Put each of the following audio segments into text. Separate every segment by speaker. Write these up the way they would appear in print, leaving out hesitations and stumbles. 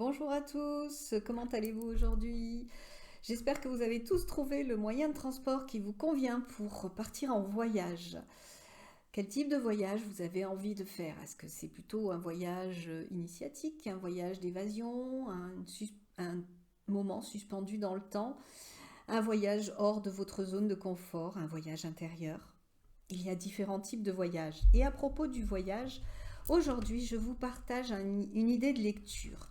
Speaker 1: Bonjour à tous, comment allez-vous aujourd'hui? J'espère que vous avez tous trouvé le moyen de transport qui vous convient pour partir en voyage. Quel type de voyage vous avez envie de faire? Est-ce que c'est plutôt un voyage initiatique, un voyage d'évasion, un moment suspendu dans le temps, un voyage hors de votre zone de confort, un voyage intérieur? Il y a différents types de voyages. Et à propos du voyage, aujourd'hui je vous partage une idée de lecture.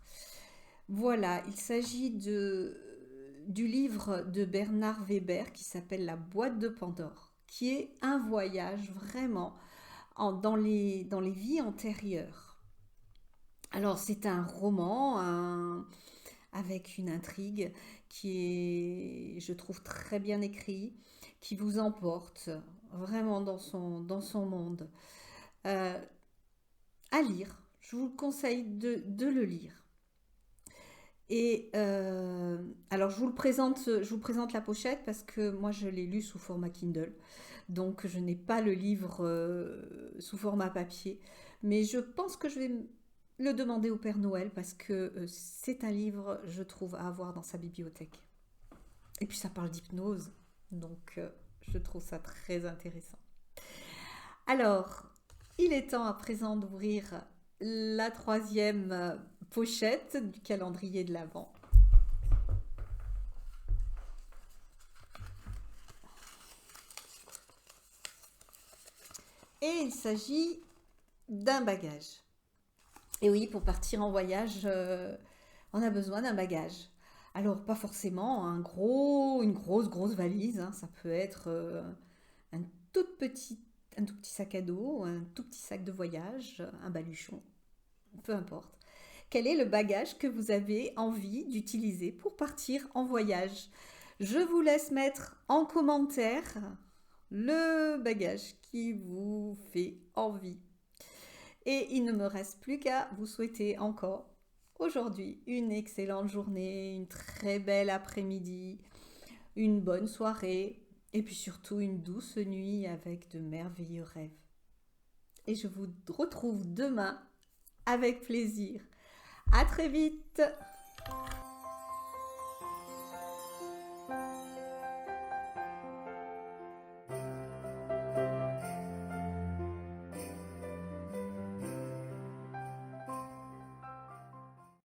Speaker 1: Voilà, il s'agit du livre de Bernard Weber qui s'appelle La boîte de Pandore, qui est un voyage vraiment dans les vies antérieures. Alors c'est un roman avec une intrigue qui est, je trouve, très bien écrit, qui vous emporte vraiment dans son monde. Euh, à lire, je vous conseille de le lire. Et alors je vous présente la pochette parce que moi je l'ai lu sous format Kindle, donc je n'ai pas le livre sous format papier, mais je pense que je vais le demander au Père Noël parce que c'est un livre, je trouve, à avoir dans sa bibliothèque. Et puis ça parle d'hypnose, donc je trouve ça très intéressant. Alors, il est temps à présent d'ouvrir la troisième pochette du calendrier de l'Avent. Et il s'agit d'un bagage. Et oui, pour partir en voyage, on a besoin d'un bagage. Alors, pas forcément une grosse valise, hein. Ça peut être un tout petit, un tout petit sac à dos, un tout petit sac de voyage, un baluchon, peu importe. Quel est le bagage que vous avez envie d'utiliser pour partir en voyage? Je vous laisse mettre en commentaire le bagage qui vous fait envie. Et il ne me reste plus qu'à vous souhaiter encore aujourd'hui une excellente journée, une très belle après-midi, une bonne soirée et puis surtout une douce nuit avec de merveilleux rêves. Et je vous retrouve demain avec plaisir. À très vite!